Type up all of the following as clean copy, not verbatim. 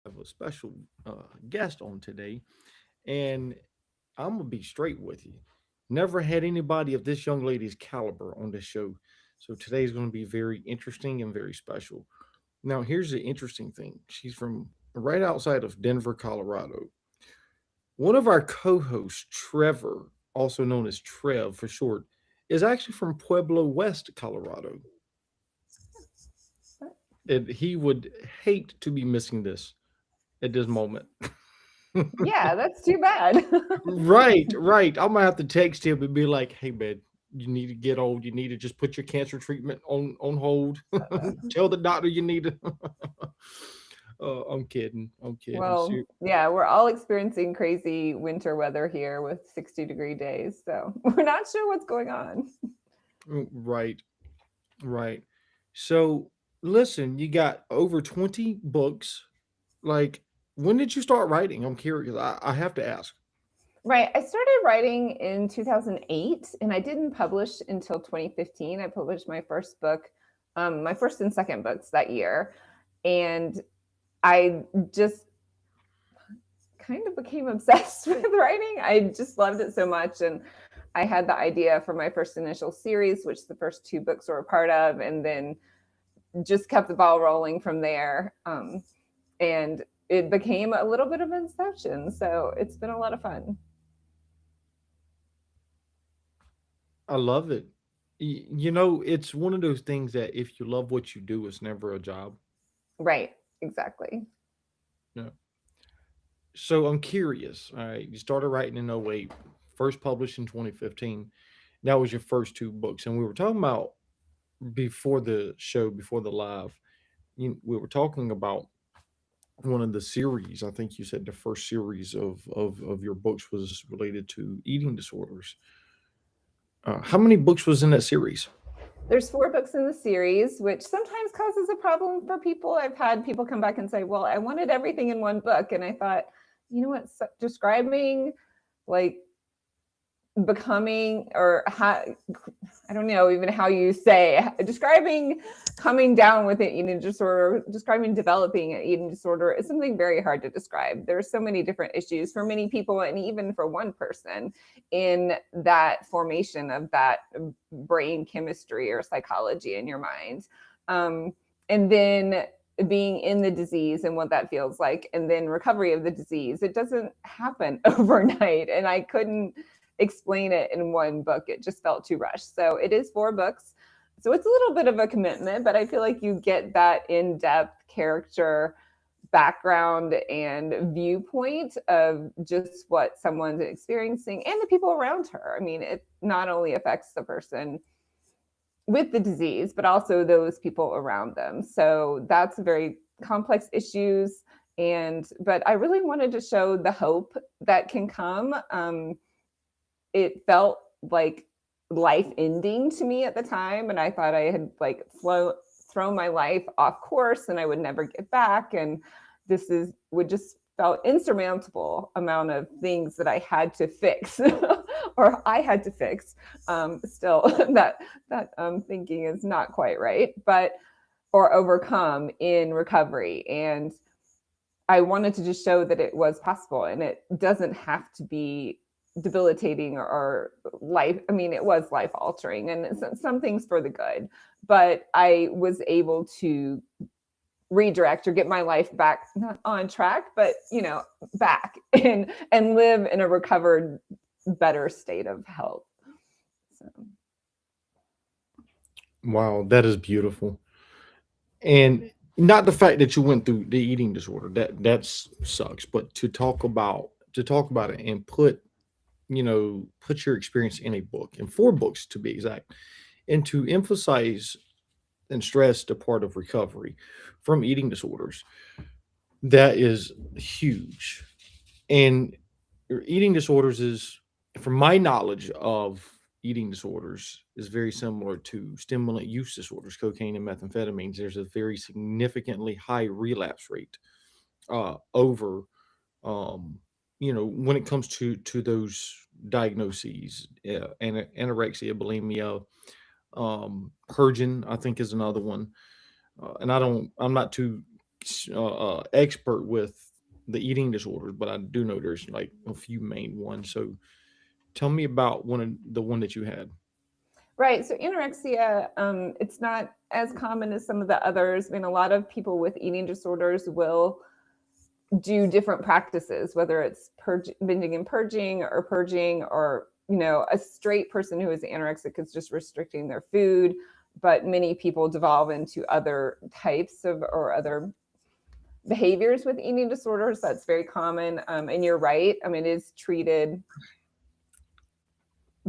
have a special guest on today, and I'm gonna be straight with you. Never had anybody of this young lady's caliber on this show, so today's going to be very interesting and very special. Now, here's the interesting thing: she's from right outside of Denver, Colorado. One of our co-hosts, Trevor, also known as Trev for short, is actually from Pueblo West, Colorado, and he would hate to be missing this at this moment. Yeah, that's too bad. Right, right. I'm gonna have to text him and be like, "Hey, man, you need to get old. You need to just put your cancer treatment on hold. Tell the doctor you need to." I'm kidding. I'm kidding. Well, yeah, we're all experiencing crazy winter weather here with 60-degree days. So we're not sure what's going on. Right, right. So, listen, you got over 20 books. Like, when did you start writing? I'm curious. I have to ask. Right. I started writing in 2008 and I didn't publish until 2015. I published my first book, my first and second books that year. And I just kind of became obsessed with writing. I just loved it so much. And I had the idea for my first initial series, which the first two books were a part of, and then just kept the ball rolling from there. And it became a little bit of an obsession. So it's been a lot of fun. I love it. You know, it's one of those things that if you love what you do, it's never a job. Right. Exactly. Yeah. So I'm curious. All right, you started writing in '08, first published in 2015. That was your first two books, and we were talking about before the show, before the live. We were talking about one of the series. I think you said the first series of your books was related to eating disorders. How many books was in that series? There's four books in the series, which sometimes causes a problem for people. I've had people come back and say, well, I wanted everything in one book. And I thought, you know what, describing like becoming or how, I don't know even how you say describing coming down with an eating disorder, describing developing an eating disorder is something very hard to describe. There's so many different issues for many people and even for one person in that formation of that brain chemistry or psychology in your mind. And then being in the disease and what that feels like, and then recovery of the disease. It doesn't happen overnight. And I couldn't explain it in one book. It just felt too rushed. So it is four books. So it's a little bit of a commitment, but I feel like you get that in depth character background and viewpoint of just what someone's experiencing and the people around her. I mean, it not only affects the person with the disease, but also those people around them. So that's very complex issues. But I really wanted to show the hope that can come. It felt like life ending to me at the time. And I thought I had like thrown my life off course and I would never get back. And would just felt insurmountable amount of things that I had to fix or I had to fix. Still that thinking is not quite right, but or overcome in recovery. And I wanted to just show that it was possible and it doesn't have to be debilitating or life. I mean, it was life altering and some things for the good, but I was able to redirect or get my life back, not on track, but back and live in a recovered, better state of health. So Wow, that is beautiful. And not the fact that you went through the eating disorder, that sucks, but to talk about it and put your experience in a book, in four books to be exact, and to emphasize and stress the part of recovery from eating disorders, that is huge. And eating disorders is, from my knowledge of eating disorders, is very similar to stimulant use disorders, cocaine and methamphetamines. There's a very significantly high relapse rate over when it comes to those diagnoses. Anorexia, bulimia, purging, I think, is another one. And I'm not too expert with the eating disorders, but I do know there's like a few main ones. So tell me about the one that you had. Right. So anorexia, it's not as common as some of the others. I mean, a lot of people with eating disorders will do different practices, whether it's binging and purging, or, you know, a straight person who is anorexic is just restricting their food. But many people devolve into other types of or other behaviors with eating disorders. That's very common. And you're right. I mean, it is treated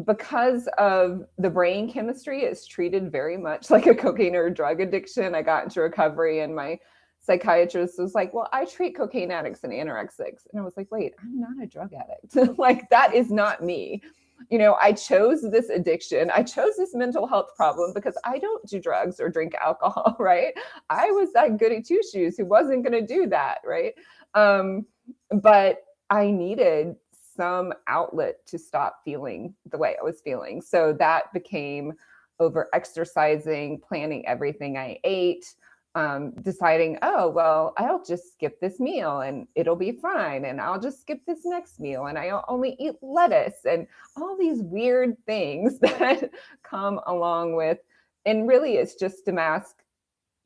because of the brain chemistry. It's treated very much like a cocaine or drug addiction. I got into recovery and my psychiatrist was like, well, I treat cocaine addicts and anorexics. And I was like, wait, I'm not a drug addict. Like, that is not me. You know, I chose this addiction. I chose this mental health problem because I don't do drugs or drink alcohol, right? I was that goody two shoes who wasn't going to do that, right? But I needed some outlet to stop feeling the way I was feeling. So that became over exercising, planning everything I ate, deciding, oh, well, I'll just skip this meal and it'll be fine. And I'll just skip this next meal and I'll only eat lettuce, and all these weird things that come along with. And really, it's just to mask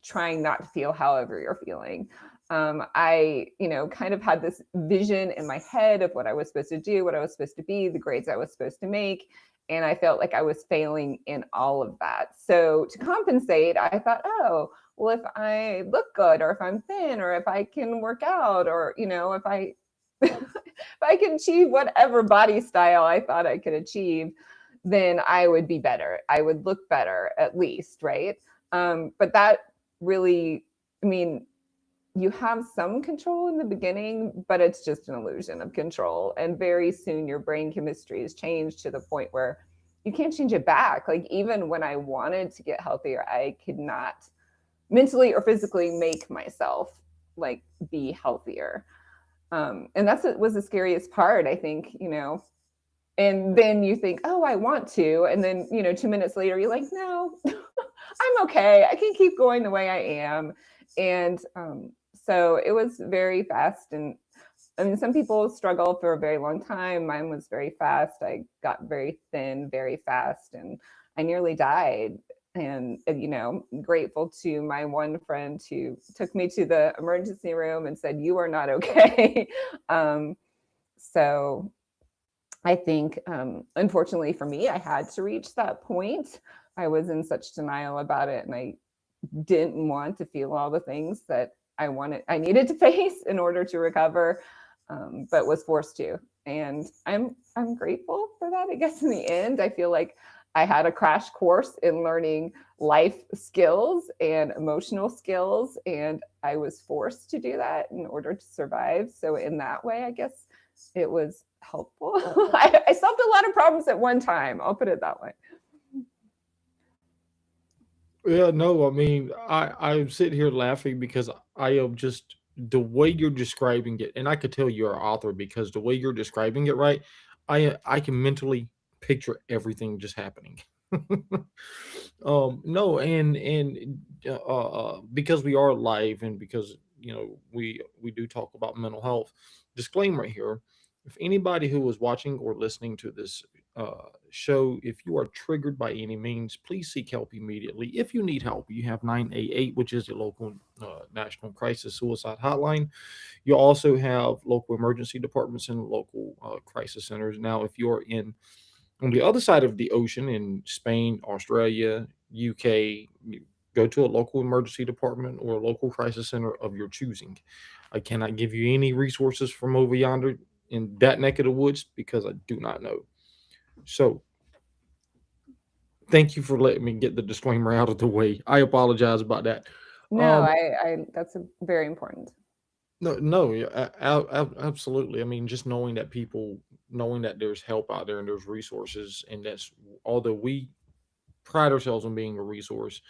trying not to feel however you're feeling. I, kind of had this vision in my head of what I was supposed to do, what I was supposed to be, the grades I was supposed to make. And I felt like I was failing in all of that. So to compensate, I thought, oh, well, if I look good, or if I'm thin, or if I can work out, or, if I if I can achieve whatever body style I thought I could achieve, then I would be better. I would look better, at least, right? But that really, I mean, you have some control in the beginning, but it's just an illusion of control. And very soon your brain chemistry is changed to the point where you can't change it back. Like, even when I wanted to get healthier, I could not mentally or physically make myself like be healthier. And that's what was the scariest part, I think, and then you think, oh, I want to. And then, 2 minutes later, you're like, no, I'm okay. I can keep going the way I am. And so it was very fast. And I mean, some people struggle for a very long time. Mine was very fast. I got very thin very fast, and I nearly died. And, grateful to my one friend who took me to the emergency room and said, you are not okay. So I think, unfortunately for me, I had to reach that point. I was in such denial about it, and I didn't want to feel all the things that I needed to face in order to recover, but was forced to. And I'm grateful for that. I guess in the end, I feel like I had a crash course in learning life skills and emotional skills, and I was forced to do that in order to survive. So in that way, I guess it was helpful. I solved a lot of problems at one time. I'll put it that way. Yeah, no, I mean, I'm sitting here laughing because I am just the way you're describing it, and I could tell you're an author because the way you're describing it, right? I can mentally picture everything just happening. No, and because we are live, and because we do talk about mental health. Disclaimer here: if anybody who is watching or listening to this show, if you are triggered by any means, please seek help immediately. If you need help, you have 988, which is the local national crisis suicide hotline. You also have local emergency departments and local crisis centers. Now, if you're on the other side of the ocean in Spain, Australia, UK, you go to a local emergency department or a local crisis center of your choosing. I cannot give you any resources from over yonder in that neck of the woods because I do not know. So, thank you for letting me get the disclaimer out of the way. I apologize about that. No, I that's very important. No, yeah, absolutely. I mean, just knowing that there's help out there and there's resources, and that's although we pride ourselves on being a resource,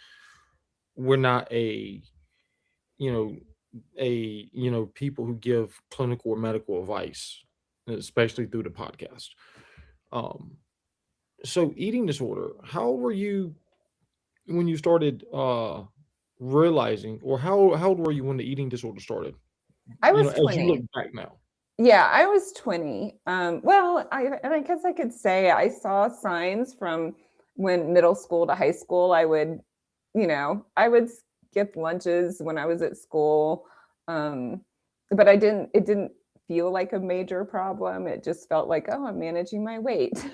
we're not you know, people who give clinical or medical advice, especially through the podcast. Um, so eating disorder, how were you when you started realizing, or how old were you when the eating disorder started? I You know, was as you 20. look back now. Yeah, I was 20. Well, I guess I could say I saw signs from when middle school to high school. I would skip lunches when I was at school. Um, but it didn't feel like a major problem. It just felt like, oh, I'm managing my weight.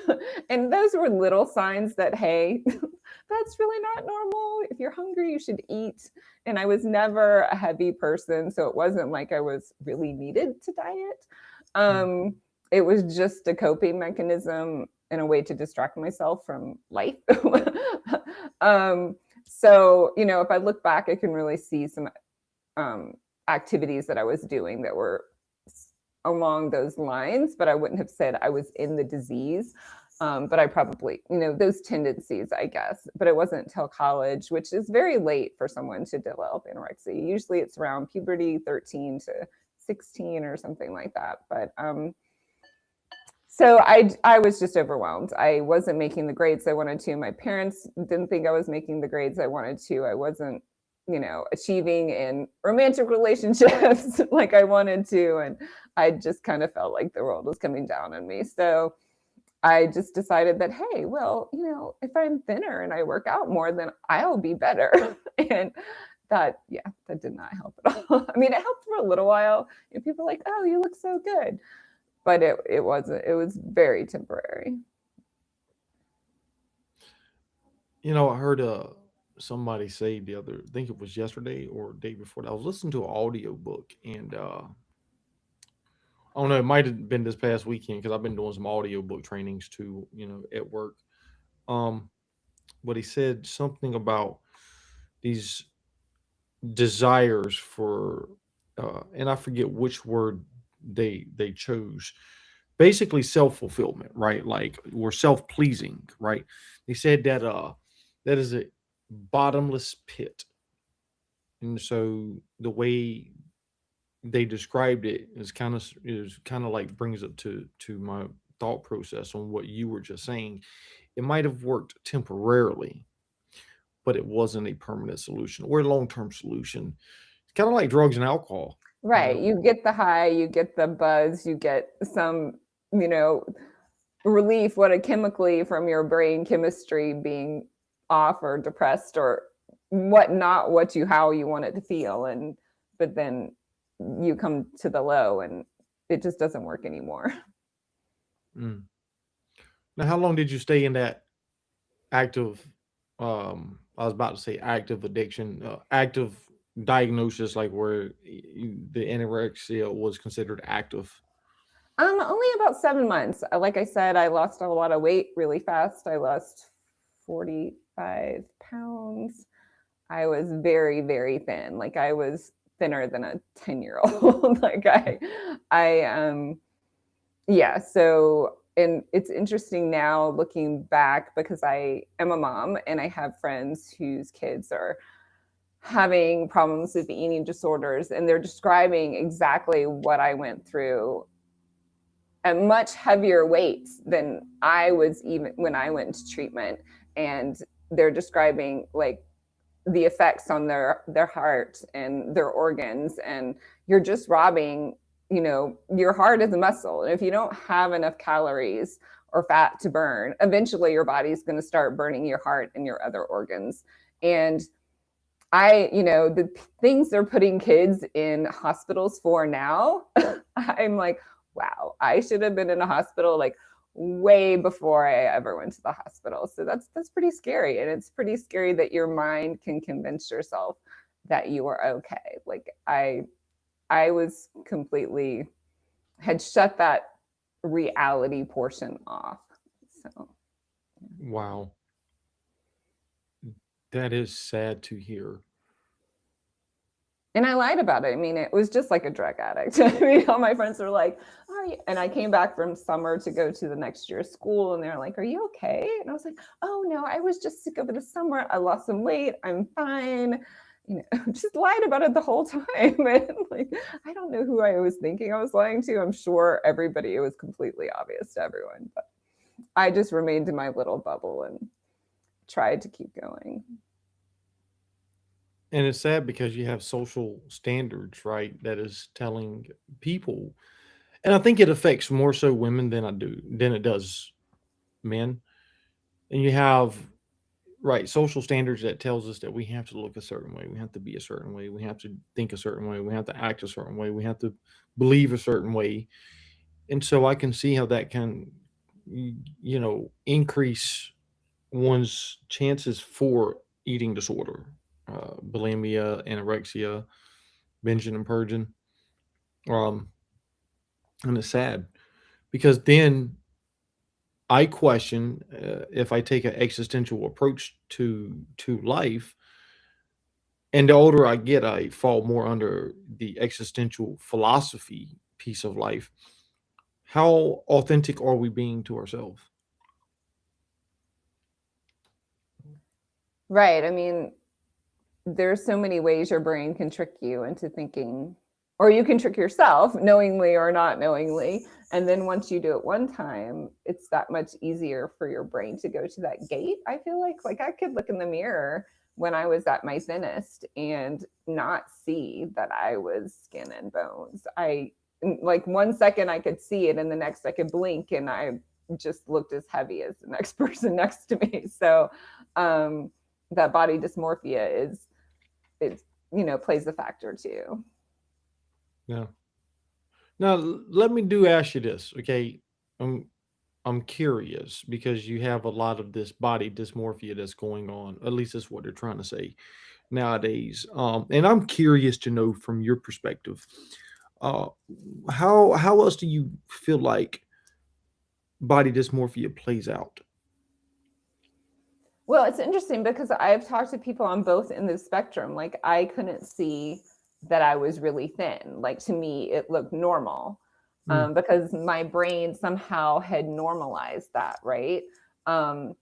And those were little signs that, hey, that's really not normal. If you're hungry, you should eat. And I was never a heavy person, so it wasn't like I was really needed to diet. Mm. Um, it was just a coping mechanism and a way to distract myself from life. um, so, if I look back, I can really see some um, activities that I was doing that were along those lines, but I wouldn't have said I was in the disease. But I probably, those tendencies, I guess. But it wasn't until college, which is very late for someone to develop anorexia. Usually it's around puberty, 13 to 16 or something like that. But so I was just overwhelmed. I wasn't making the grades I wanted to. My parents didn't think I was making the grades I wanted to. I wasn't, achieving in romantic relationships like I wanted to. And I just kind of felt like the world was coming down on me. So I just decided that, hey, well, if I'm thinner and I work out more, then I'll be better. And that, yeah, that did not help at all. I mean, it helped for a little while. And people were like, oh, you look so good. But it wasn't, it was very temporary. I heard somebody say the other, I think it was yesterday or day before that. I was listening to an audio book, and I don't know, it might have been this past weekend because I've been doing some audio book trainings too, at work. Um, but he said something about these desires for, and I forget which word they chose. Basically, self fulfillment, right? Like we're self pleasing, right? They said that that is a bottomless pit, and so the way they described it is kind of like brings it to my thought process on what you were just saying. It might have worked temporarily, but it wasn't a permanent solution or a long-term solution. It's kind of like drugs and alcohol, you Right. know. You get the high, you get the buzz, you get some, you know, relief, what a chemically from your brain chemistry being off or depressed or whatnot, how you want it to feel. But then you come to the low and it just doesn't work anymore. Mm. Now, how long did you stay in that active? I was about to say active addiction, active diagnosis, like where the anorexia was considered active. Only about 7 months. Like I said, I lost a lot of weight really fast. I lost 45 pounds. I was very, very thin. Like I was thinner than a 10-year-old. Yeah. So, and it's interesting now looking back because I am a mom and I have friends whose kids are having problems with eating disorders and they're describing exactly what I went through at much heavier weights than I was even when I went to treatment. And they're describing like the effects on their heart and their organs. And you're just robbing, your heart is a muscle. And if you don't have enough calories or fat to burn, eventually your body's going to start burning your heart and your other organs. And the things they're putting kids in hospitals for now, I'm like, wow, I should have been in a hospital like way before I ever went to the hospital. So that's pretty scary. And it's pretty scary that your mind can convince yourself that you are okay. Like I was completely had shut that reality portion off. So Wow, that is sad to hear. and I lied about it. I mean, it was just like a drug addict. I mean, all my friends were like, "Oh," and I came back from summer to go to the next year's school, and they're like, "Are you okay?" And I was like, "Oh no, I was just sick over the summer. I lost some weight. I'm fine." Just lied about it the whole time. And like, I don't know who I was thinking I was lying to. I'm sure everybody, it was completely obvious to everyone, but I just remained in my little bubble and tried to keep going. And it's sad because you have social standards, right? That is telling people, and I think it affects more so women than it does men. And you have, right, social standards that tells us that we have to look a certain way, we have to be a certain way, we have to think a certain way, we have to act a certain way, we have to believe a certain way. And so I can see how that can, increase one's chances for eating disorder, bulimia, anorexia, binging and purging. Um, and it's sad because then I question, if I take an existential approach to life, and the older I get, I fall more under the existential philosophy piece of life. How authentic are we being to ourselves? Right. I mean, there's so many ways your brain can trick you into thinking, or you can trick yourself knowingly or not knowingly. And then once you do it one time, it's that much easier for your brain to go to that gate. I feel like I could look in the mirror when I was at my thinnest and not see that I was skin and bones. I like 1 second I could see it and the next I could blink and I just looked as heavy as the next person next to me. So that body dysmorphia is it plays a factor too. Yeah. Now let me do ask you this, okay? I'm I'm curious because you have a lot of this body dysmorphia that's going on. At least that's what they're trying to say nowadays. And I'm curious to know from your perspective, uh, how else do you feel like body dysmorphia plays out? Well, it's interesting because I've talked to people on both in the spectrum. Like I couldn't see that I was really thin. Like to me, it looked normal, Mm, because my brain somehow had normalized that, right? Um,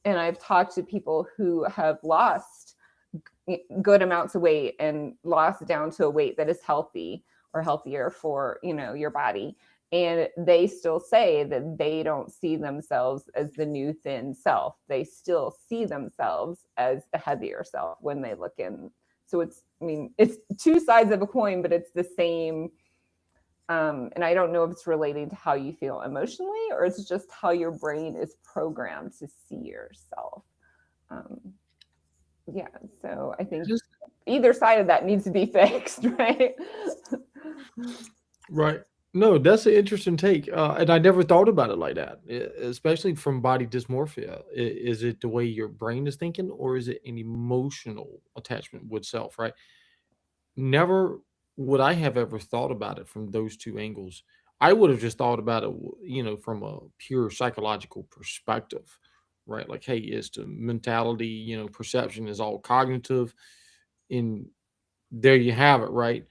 and I've talked to people who have lost good amounts of weight and lost down to a weight that is healthy or healthier for your body, and they still say that they don't see themselves as the new thin self. They still see themselves as the heavier self when they look in. So it's two sides of a coin, but it's the same. And I don't know if it's relating to how you feel emotionally or it's just how your brain is programmed to see yourself. um, yeah, so I think just either side of that needs to be fixed, right? right. No, that's an interesting take, and I never thought about it like that. Especially from body dysmorphia. Is it the way your brain is thinking, or is it an emotional attachment with self? Right. Never would I have ever thought about it from those 2 angles. I would have just thought about it, from a pure psychological perspective, right? Like, hey, it's the mentality, perception is all cognitive, and there you have it, right?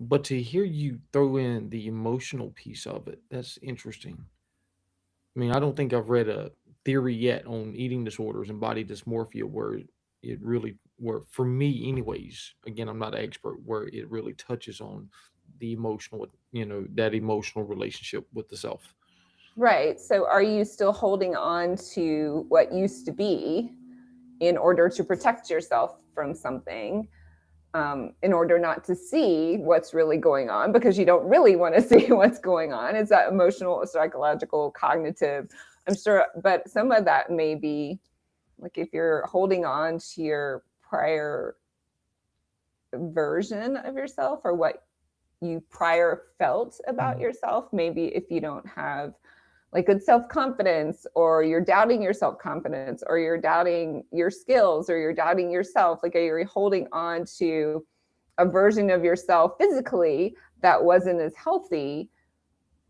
But to hear you throw in the emotional piece of it, that's interesting. I mean, I don't think I've read a theory yet on eating disorders and body dysmorphia where it really, where for me anyways, again, I'm not an expert, where it really touches on the emotional, that emotional relationship with the self. Right. So are you still holding on to what used to be in order to protect yourself from something, in order not to see what's really going on because you don't really want to see what's going on? It's that emotional, psychological, cognitive, I'm sure, but some of that may be like if you're holding on to your prior version of yourself or what you prior felt about Mhm. yourself, maybe if you don't have like good self-confidence or you're doubting your self-confidence or you're doubting your skills or you're doubting yourself, like you're holding on to a version of yourself physically that wasn't as healthy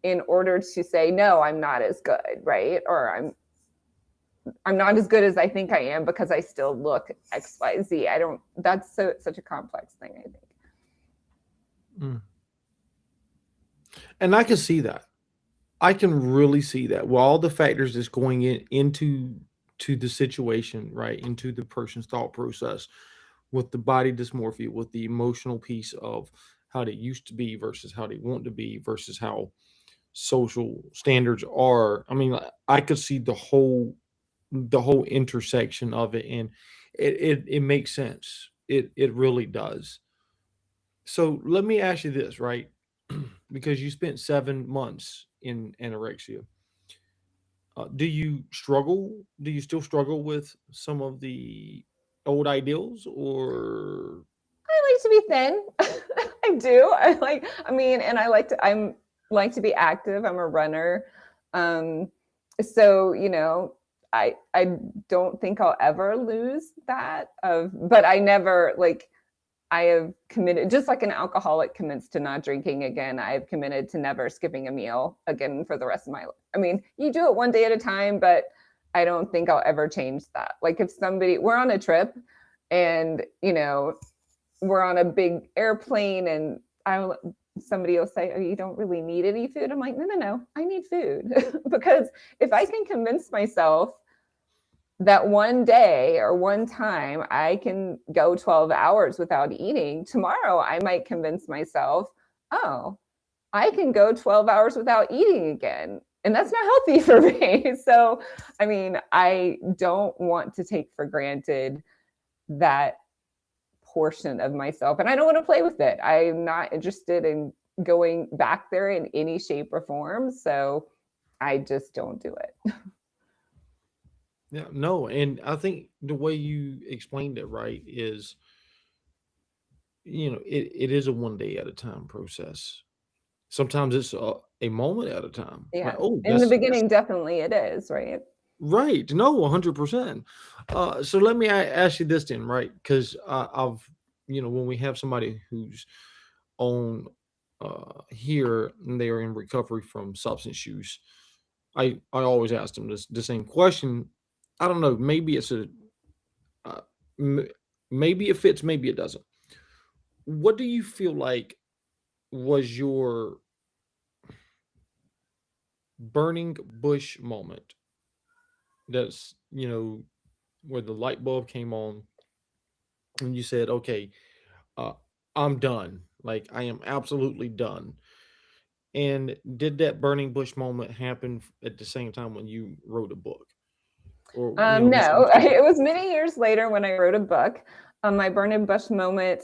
in order to say no, I'm not as good, right? Or I'm not as good as I think I am because I still look XYZ. I don't That's such a complex thing, I think. Mm. And I can see that. I can really see that. Well, all the factors that's going into the situation, right? Into the person's thought process with the body dysmorphia, with the emotional piece of how they used to be versus how they want to be versus how social standards are. I mean, I could see the whole intersection of it, and it makes sense. It really does. So let me ask you this, right? Because you spent 7 months in anorexia. Do you struggle? Do you still struggle with some of the old ideals, or I like to be thin. I do. I mean, and I'm like to be active. I'm a runner. Um, so, I don't think I'll ever lose that but I never like I have committed, just like an alcoholic commits to not drinking again, I have committed to never skipping a meal again for the rest of my life. I mean, you do it one day at a time, but I don't think I'll ever change that. Like if we're on a trip and, we're on a big airplane and somebody will say, oh, you don't really need any food. I'm like, no, I need food. Because if I can convince myself that one day or one time I can go 12 hours without eating, tomorrow I might convince myself, oh, I can go 12 hours without eating again. And that's not healthy for me. So, I mean, I don't want to take for granted that portion of myself, and I don't want to play with it. I'm not interested in going back there in any shape or form. So I just don't do it. yeah, no? And I think the way you explained it right is, it is a one day at a time process. Sometimes it's a moment at a time. Like, Yeah. oh, In the that's beginning, definitely it is, right? right. No, 100%. So let me ask you this then, right? Because I've, when we have somebody who's on here and they are in recovery from substance use, I always ask them the same question. I don't know. Maybe it's uh, m- maybe it fits, maybe it doesn't. What do you feel like was your burning bush moment? That's where the light bulb came on and you said, "Okay, uh, I'm done. Like I am absolutely done." And did that burning bush moment happen at the same time when you wrote a book, or No, listening to a it book? was many years later when I wrote a book. My burning bush moment,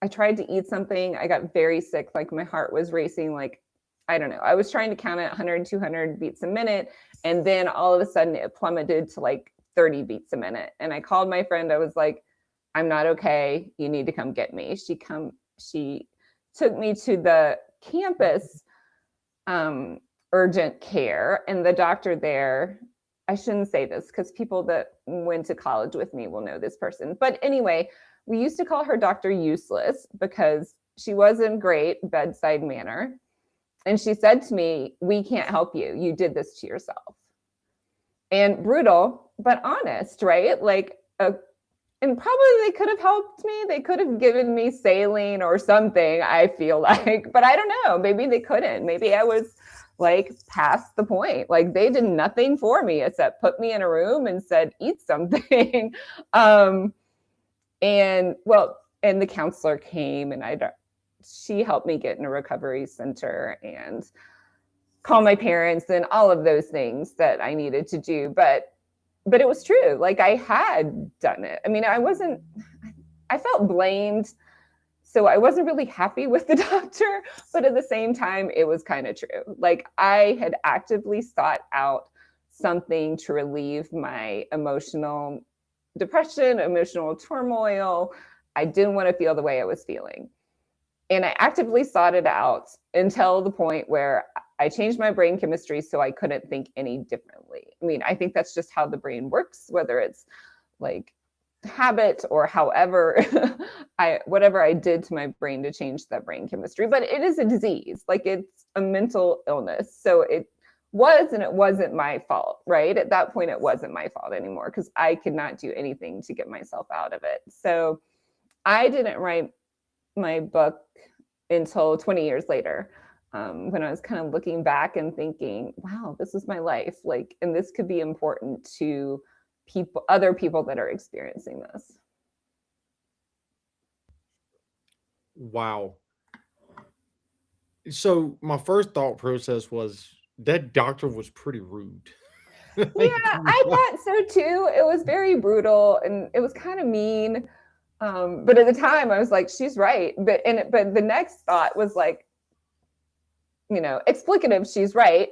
I tried to eat something. I got very sick. Like my heart was racing. Like, I don't know. I was trying to count at 100, 200 beats a minute. And then all of a sudden it plummeted to like 30 beats a minute. And I called my friend. I was like, I'm not okay. You need to come get me. She took me to the campus um, urgent care, and the doctor there, I shouldn't say this because people that went to college with me will know this person. But anyway, we used to call her Dr. Useless because she wasn't great bedside manner. And she said to me, we can't help you. You did this to yourself. And brutal, but honest, right? And probably they could have helped me. They could have given me saline or something, I feel like, but I don't know. Maybe they couldn't. Maybe I was like past the point. Like they did nothing for me except put me in a room and said, eat something. um, and the counselor came and she helped me get in a recovery center and call my parents and all of those things that I needed to do. But it was true. Like I had done it. I mean, I felt blamed. So I wasn't really happy with the doctor, but at the same time, it was kind of true. Like I had actively sought out something to relieve my emotional depression, emotional turmoil. I didn't want to feel the way I was feeling. And I actively sought it out until the point where I changed my brain chemistry so I couldn't think any differently. I mean, I think that's just how the brain works, whether it's like habit or however whatever I did to my brain to change that brain chemistry. But it is a disease, like it's a mental illness. So it was and it wasn't my fault, right? At that point, it wasn't my fault anymore because I could not do anything to get myself out of it. So I didn't write my book until 20 years later, when I was kind of looking back and thinking, wow, this is my life. Like, and this could be important to other people that are experiencing this. Wow. So my first thought process was that doctor was pretty rude. Yeah, I thought so too. It was very brutal and it was kind of mean. But at the time I was like, she's right. But the next thought was like, explicative, she's right.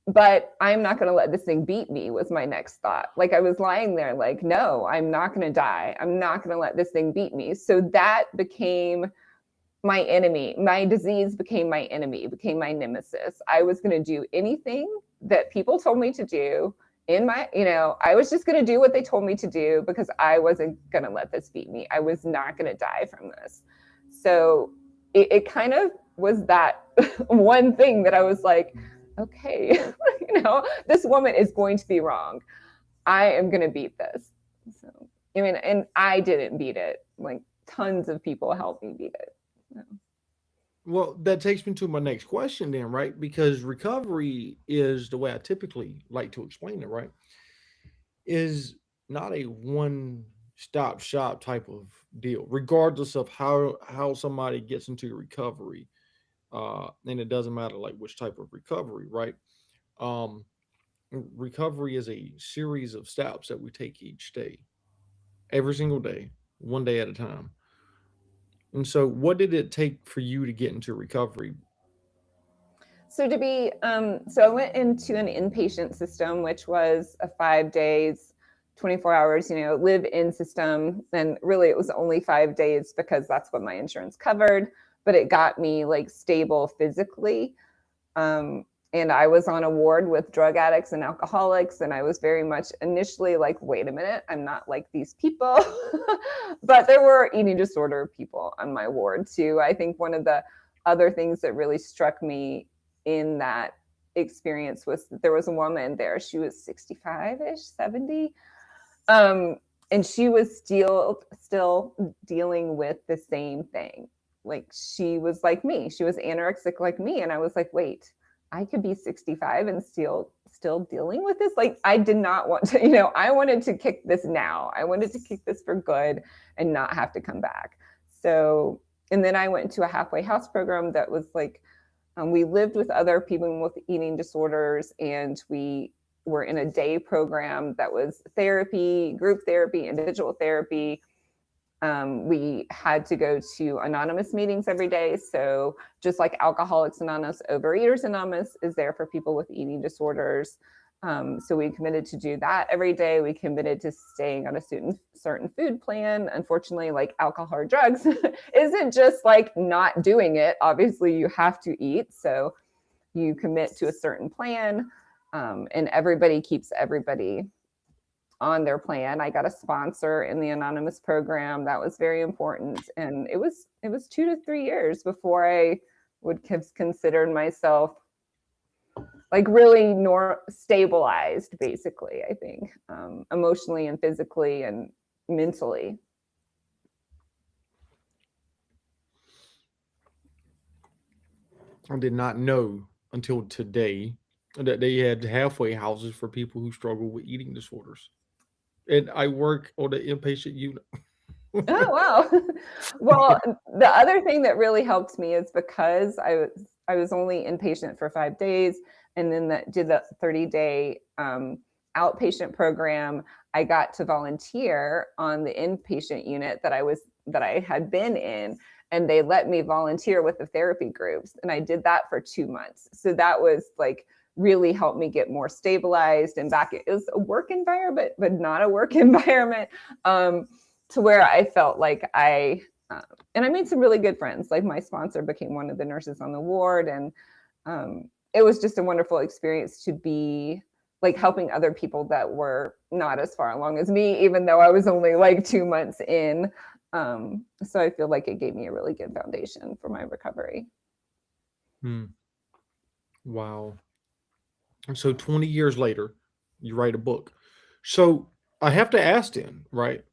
But I'm not going to let this thing beat me was my next thought. Like I was lying there like, no, I'm not going to die. I'm not going to let this thing beat me. So that became my enemy. My disease became my enemy, became my nemesis. I was going to do anything that people told me to do I was just going to do what they told me to do because I wasn't going to let this beat me. I was not going to die from this. So it kind of was that one thing that I was like, okay, this woman is going to be wrong. I am going to beat this. So, and I didn't beat it. Like tons of people helped me beat it. So. Well, that takes me to my next question, then, right? Because recovery is the way I typically like to explain it, right? Is not a one stop shop type of deal, regardless of how somebody gets into recovery. And it doesn't matter like which type of recovery, right? Um, Recovery is a series of steps that we take each day, every single day, one day at a time. And so, what did it take for you to get into recovery? So I went into an inpatient system, which was a 5 days, 24 hours, live in system. And really it was only 5 days because that's what my insurance covered, but it got me like stable physically. And I was on a ward with drug addicts and alcoholics. And I was very much initially like, wait a minute, I'm not like these people. But there were eating disorder people on my ward too. I think one of the other things that really struck me in that experience was that there was a woman there. She was 65-ish, 70. And she was still dealing with the same thing. Like she was like me. She was anorexic like me. And I was like, wait, I could be 65 and still dealing with this. Like I did not want to, I wanted to kick this now. I wanted to kick this for good and not have to come back. So, and then I went to a halfway house program that was like, we lived with other people with eating disorders, and we were in a day program that was therapy, group therapy, individual therapy. We had to go to anonymous meetings every day. So just like Alcoholics Anonymous, Overeaters Anonymous is there for people with eating disorders. So we committed to do that every day. We committed to staying on a certain food plan. Unfortunately, like alcohol or drugs isn't just like not doing it. Obviously, you have to eat. So you commit to a certain plan, and everybody keeps everybody on their plan. I got a sponsor in the anonymous program. That was very important. And it was 2 to 3 years before I would have considered myself like really stabilized, basically, I think, emotionally and physically and mentally. I did not know until today that they had halfway houses for people who struggle with eating disorders. And I work on the inpatient unit. Oh, wow. Well, the other thing that really helped me is because I was only inpatient for 5 days, and then did the 30-day outpatient program. I got to volunteer on the inpatient unit that I had been in, and they let me volunteer with the therapy groups, and I did that for 2 months. So that was like really helped me get more stabilized and back. It was a work environment, but not a work environment. To where I felt like and I made some really good friends. Like my sponsor became one of the nurses on the ward, and it was just a wonderful experience to be like helping other people that were not as far along as me, even though I was only like 2 months in. So I feel like it gave me a really good foundation for my recovery. Wow. And so 20 years later, you write a book. So I have to ask then, right?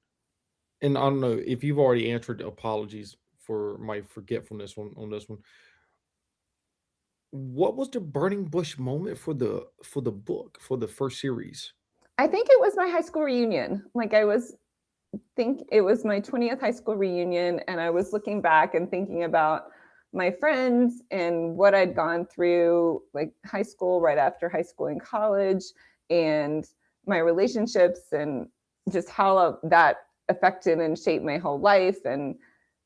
And I don't know if you've already answered. Apologies for my forgetfulness on this one. What was the burning bush moment for the book, for the first series? I think it was my high school reunion. Like think it was my 20th high school reunion, and I was looking back and thinking about my friends and what I'd gone through, like high school, right after high school and college, and my relationships and just how that affected and shaped my whole life, and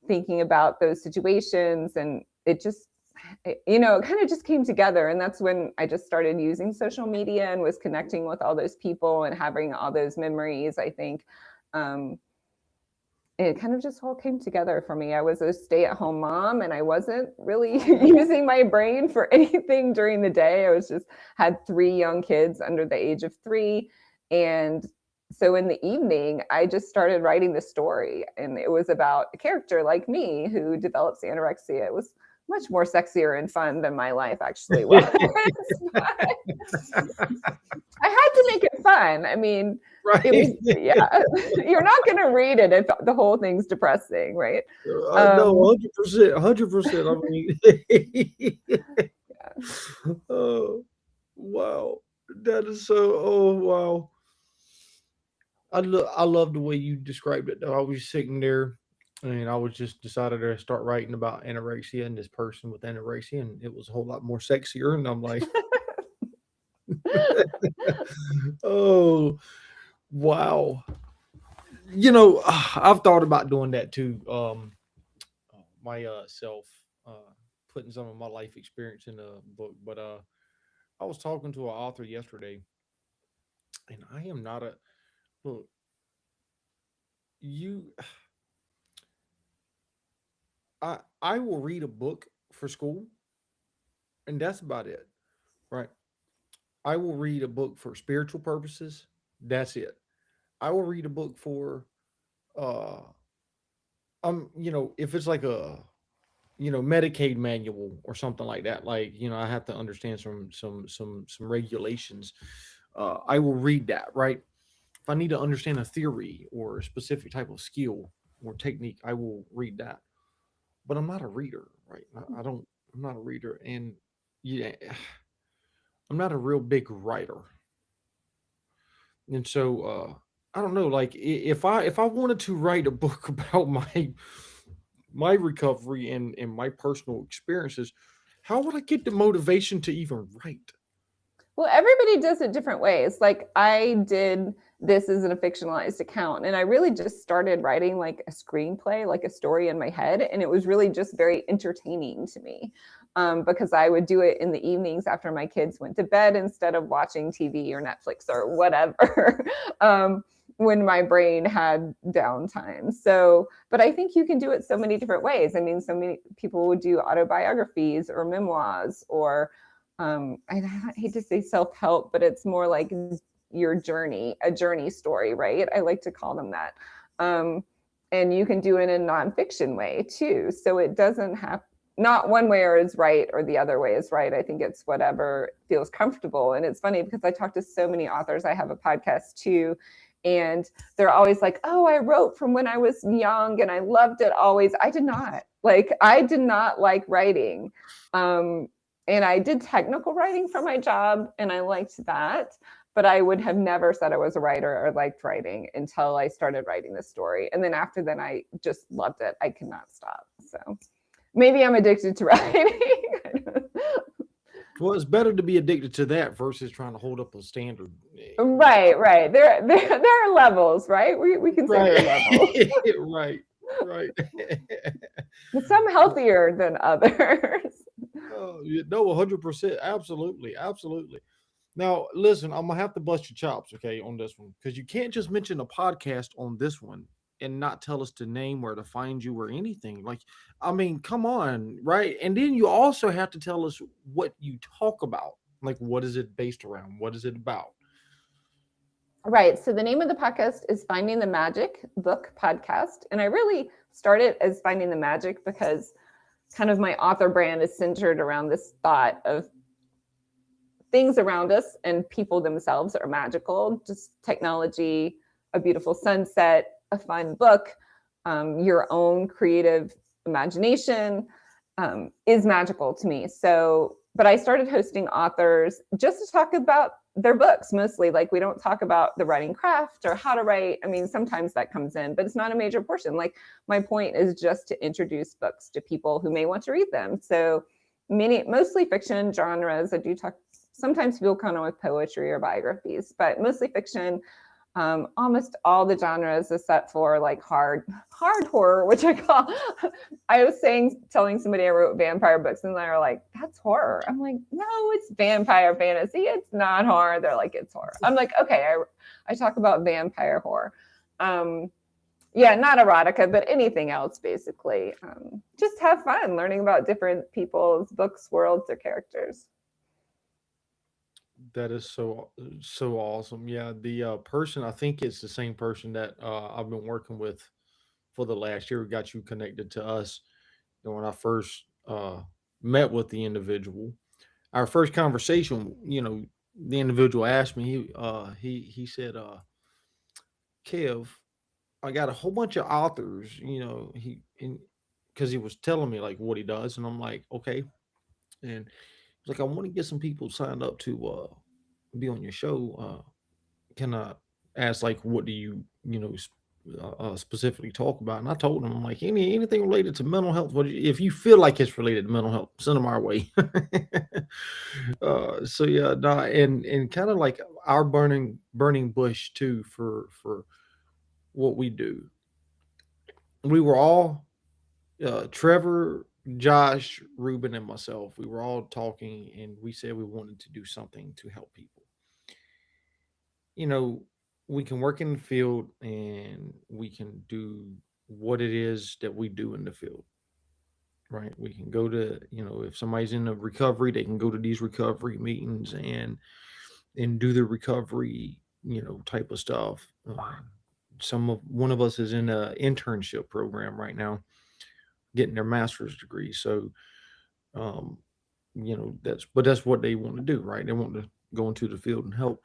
thinking about those situations. And it just, it kind of just came together. And that's when I just started using social media and was connecting with all those people and having all those memories. I think it kind of just all came together for me. I was a stay-at-home mom, and I wasn't really using my brain for anything during the day. I was just had 3 young kids under the age of 3. And so in the evening, I just started writing the story. And it was about a character like me who develops anorexia. It was much more sexier and fun than my life actually was. I had to make it fun. I mean, Right. it was, yeah, you're not going to read it if the whole thing's depressing, right? No, 100%, 100%. I mean, Yeah. oh, wow. That is so, oh, wow. I love the way you described it though. I was sitting there and I was just decided to start writing about anorexia and this person with anorexia, and it was a whole lot more sexier. And I'm like, oh, wow. I've thought about doing that too. My self putting some of my life experience in a book, but I was talking to an author yesterday, and I am not a look. You, I will read a book for school, and that's about it, right? I will read a book for spiritual purposes. That's it. I will read a book for uh if it's like a Medicaid manual or something like that, like, I have to understand some regulations. I will read that, right? If I need to understand a theory or a specific type of skill or technique, I will read that. But I'm not a reader, right? I don't. I'm not a reader, and yeah, I'm not a real big writer. And so I don't know. Like, if I wanted to write a book about my recovery and my personal experiences, how would I get the motivation to even write? Well, everybody does it different ways. Like I did this as a fictionalized account, and I really just started writing like a screenplay, like a story in my head. And it was really just very entertaining to me, because I would do it in the evenings after my kids went to bed instead of watching TV or Netflix or whatever. When my brain had downtime. So, but I think you can do it so many different ways. I mean, so many people would do autobiographies or memoirs, or I hate to say self-help, but it's more like your journey, a journey story, right? I like to call them that. And you can do it in a nonfiction way too. So it doesn't have, not one way or is right or the other way is right. I think it's whatever feels comfortable. And it's funny because I talk to so many authors. I have a podcast too. And they're always like, oh, I wrote from when I was young and I loved it always. I did not. Like, I did not like writing. And I did technical writing for my job, and I liked that. But I would have never said I was a writer or liked writing until I started writing this story. And then after then, I just loved it. I could not stop. So maybe I'm addicted to writing. Well, it's better to be addicted to that versus trying to hold up a standard. Right. There are levels, right? We can say there are levels. Right. Some healthier than others. Oh, no, 100%. Absolutely. Now, listen, I'm gonna have to bust your chops, okay, on this one, because you can't just mention a podcast on this one and not tell us the name, where to find you, or anything. Like, I mean, come on, right? And then you also have to tell us what you talk about. Like, what is it based around? What is it about? Right. So the name of the podcast is Finding the Magic Book Podcast. And I really started as Finding the Magic because kind of my author brand is centered around this thought of things around us and people themselves are magical. Just technology, a beautiful sunset, a fun book, your own creative imagination is magical to me. So, but I started hosting authors just to talk about their books mostly. Like, we don't talk about the writing craft or how to write. I mean, sometimes that comes in, but it's not a major portion. Like, my point is just to introduce books to people who may want to read them. So mostly fiction genres. I do talk sometimes people come on with poetry or biographies, but mostly fiction. Almost all the genres except for like hard horror, which I call. I was telling somebody I wrote vampire books, and they're like, "That's horror." I'm like, "No, it's vampire fantasy. It's not horror." They're like, "It's horror." I'm like, "Okay." I talk about vampire horror. Yeah, not erotica, but anything else, basically. Just have fun learning about different people's books, worlds, or characters. That is so awesome. Yeah, the person, I think it's the same person that I've been working with for the last year, who got you connected to us. When I first met with the individual, our first conversation, the individual asked me, he said, Kev, I got a whole bunch of authors, because he was telling me like what he does, and I'm like, okay. And he's like, I want to get some people signed up to be on your show. Can I ask, like, what do you specifically talk about? And I told him, I'm like, anything related to mental health. If you feel like it's related to mental health, send them our way. So yeah, no, and kind of like our burning bush too for what we do. We were all Trevor, Josh, Ruben, and myself. We were all talking, and we said we wanted to do something to help people. You know, we can work in the field, and we can do what it is that we do in the field, right? We can go to, if somebody's in a recovery, they can go to these recovery meetings and do the recovery, type of stuff. One of us is in a internship program right now, getting their master's degree. So, um, that's what they want to do, right? They want to go into the field and help.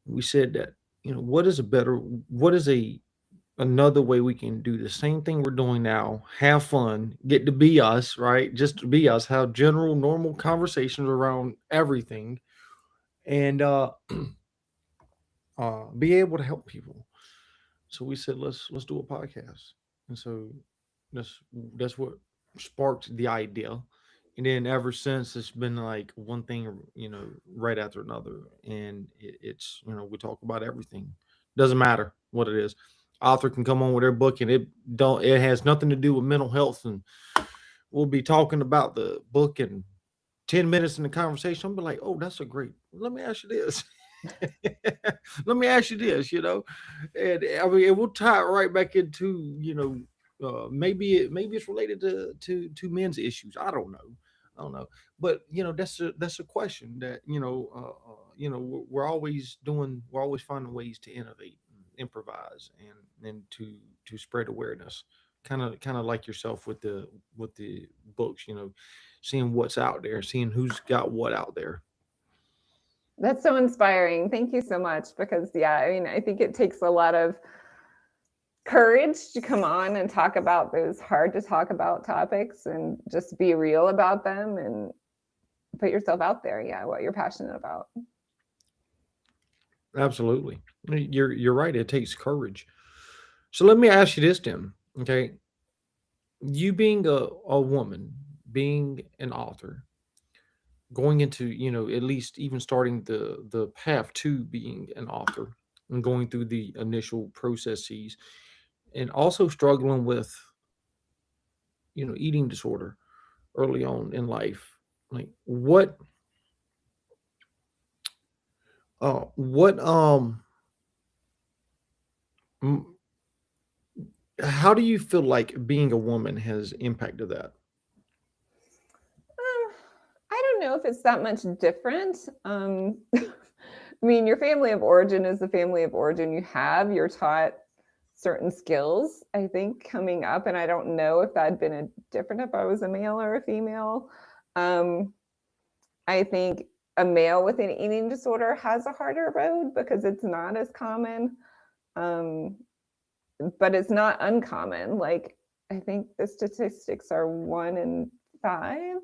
We said that, what is another way we can do the same thing we're doing now, have fun, get to be us, right? Just to be us, have general, normal conversations around everything, and be able to help people. So we said, let's do a podcast, and so that's what sparked the idea. And then ever since, it's been like one thing, right after another, and it's we talk about everything. Doesn't matter what it is. Author can come on with their book, and it has nothing to do with mental health, and we'll be talking about the book, and 10 minutes in the conversation, I'll be like, "Oh, that's a great. Let me ask you this." Let me ask you this, and I mean, it will tie it right back into, maybe it's related to men's issues. I don't know, but that's a question that we're always finding ways to innovate, and improvise, and to spread awareness. Kind of like yourself with the books, seeing what's out there, seeing who's got what out there. That's so inspiring. Thank you so much. Because, yeah, I mean, I think it takes a lot of courage to come on and talk about those hard to talk about topics and just be real about them and put yourself out there. Yeah, what you're passionate about. Absolutely. You're right. It takes courage. So let me ask you this then. Okay. You being a woman, being an author, going into, at least even starting the path to being an author, and going through the initial processes, and also struggling with, eating disorder early on in life. Like what m- how do you feel like being a woman has impacted that? I don't know if it's that much different. I mean, your family of origin is the family of origin you have. You're taught certain skills, I think, coming up. And I don't know if that'd been different if I was a male or a female. Um, I think a male with an eating disorder has a harder road because it's not as common. Um, but it's not uncommon. Like, I think the statistics are 1 in 5